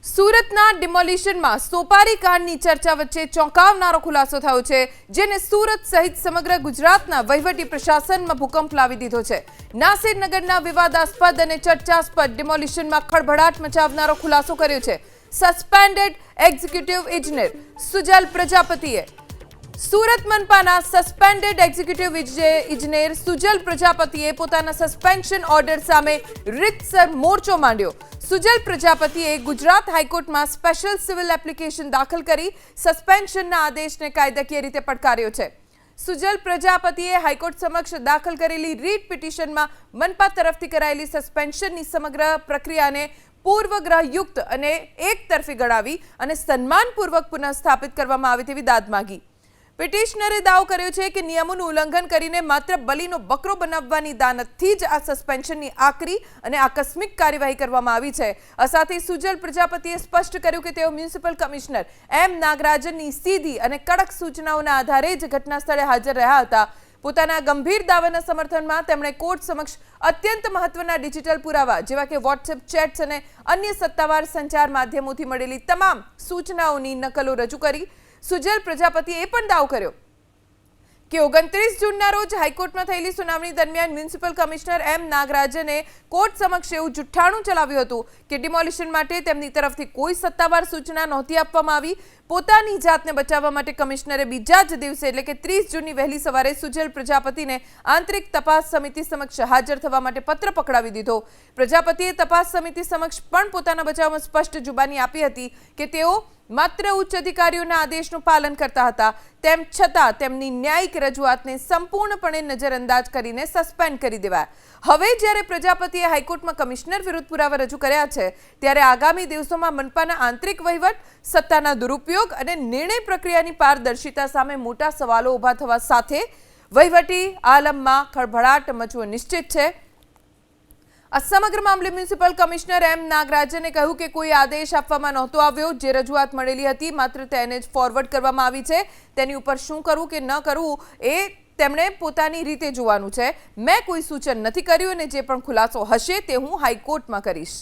સુરતના ડિમોલિશનમાં સોપારી કાંડની ચર્ચા વચ્ચે ચોંકાવનારો ખુલાસો થયો છે, જેને સુરત સહિત સમગ્ર ગુજરાતના વહીવટી પ્રશાસનમાં ભૂકંપ લાવી દીધો છે. નાસિરનગરના વિવાદાસ્પદ અને ચર્ચાસ્પદ ડિમોલિશનમાં ખળભળાટ મચાવનારો ખુલાસો કર્યો છે સસ્પેન્ડેડ એક્ઝિક્યુટિવ ઇજનેર સુજલ પ્રજાપતિએ. સુરત મનપાના સસ્પેન્ડેડ એક્ઝિક્યુટિવ ઇજનેર સુજલ પ્રજાપતિએ પોતાના સસ્પેન્શન ઓર્ડર સામે રીતસર મોરચો માંડ્યો. સુજલ પ્રજાપતિએ ગુજરાત હાઈકોર્ટમાં સ્પેશિયલ સિવિલ એપ્લિકેશન દાખલ કરી સસ્પેન્શનના આદેશને કાયદાકીય રીતે પડકાર્યો છે. સુજલ પ્રજાપતિએ હાઈકોર્ટ સમક્ષ દાખલ કરેલી રીટ પિટિશનમાં મનપા તરફથી કરાયેલી સસ્પેન્શનની સમગ્ર પ્રક્રિયાને પૂર્વગ્રહયુક્ત અને એકતરફી ગણાવી અને સન્માનપૂર્વક પુનઃસ્થાપિત કરવામાં આવે તેવી દાદ માંગી. પિટિશનરે દાવો કર્યો છે કે નિયમોનું ઉલ્લંઘન કરીને માત્ર બલીનો બકરો બનાવવાની દાનતથી જ આ સસ્પેન્શનની આકરી અને આકસ્મિક કાર્યવાહી કરવામાં આવી છે. આ સાથે સુજલ પ્રજાપતિએ સ્પષ્ટ કર્યું કે તેઓ મ્યુનિસિપલ કમિશનર એમ નાગરાજનની સીધી અને કડક સૂચનાઓના આધારે જ ઘટના સ્થળે હાજર રહ્યા હતા. પોતાના ગંભીર દાવાના સમર્થનમાં તેમણે કોર્ટ સમક્ષ અત્યંત મહત્વના ડિજિટલ પુરાવા જેવા કે વોટ્સએપ ચેટ્સ અને અન્ય સત્તાવાર સંચાર માધ્યમોથી મળેલી તમામ સૂચનાઓની નકલો રજૂ કરી. સુજલ પ્રજાપતિએ પણ દાવો કર્યો કે 29 જૂનના રોજ હાઈકોર્ટમાં થયેલી સુનાવણી દરમિયાન મ્યુનિસિપલ કમિશનર એમ નાગરાજને કોર્ટ સમક્ષ એવું જુઠ્ઠાણું ચલાવ્યું હતું કે ડિમોલિશન માટે તેમની તરફથી કોઈ સત્તાવાર સૂચના નહોતી આપવામાં આવી. પોતાની જાતને બચાવવા માટે કમિશનરે બીજા જ દિવસે એટલે કે 30 જૂનની વહેલી સવારે સુજલ પ્રજાપતિને આંતરિક તપાસ સમિતિ સમક્ષ હાજર થવા માટે પત્ર પકડાવી દીધો. પ્રજાપતિએ તપાસ સમિતિ સમક્ષ પણ પોતાના બચાવમાં સ્પષ્ટ જુબાની આપી હતી કે તેઓ માત્ર ઉચ્ચ અધિકારીઓના આદેશનું પાલન કરતા હતા. તેમ છતાં તેમની ન્યાયિક રજૂઆતને સંપૂર્ણપણે નજરઅંદાજ કરીને સસ્પેન્ડ કરી દેવાયા. હવે જ્યારે પ્રજાપતિએ હાઈકોર્ટમાં કમિશનર વિરુદ્ધ પુરાવા રજૂ કર્યા છે, ત્યારે આગામી દિવસોમાં મનપાના આંતરિક વહીવટ, સત્તાના દુરુપયોગ અને નિર્ણય પ્રક્રિયાની પારદર્શિતા સામે મોટા સવાલો ઊભા થવા સાથે વહીવટી આલમમાં ખળભળાટ મચવો નિશ્ચિત છે. આ સમગ્ર મામલે મ્યુનિસિપલ કમિશનર એમ નાગરાજને કહ્યું કે કોઈ આદેશ આપવામાં નહોતો આવ્યો. જે રજૂઆત મળેલી હતી માત્ર તેને જ ફોરવર્ડ કરવામાં આવી છે. તેની ઉપર શું કરવું કે ન કરવું એ તેમણે પોતાની રીતે જોવાનું છે. મેં કોઈ સૂચન નથી કર્યું અને જે પણ ખુલાસો હશે તે હું હાઈકોર્ટમાં કરીશ.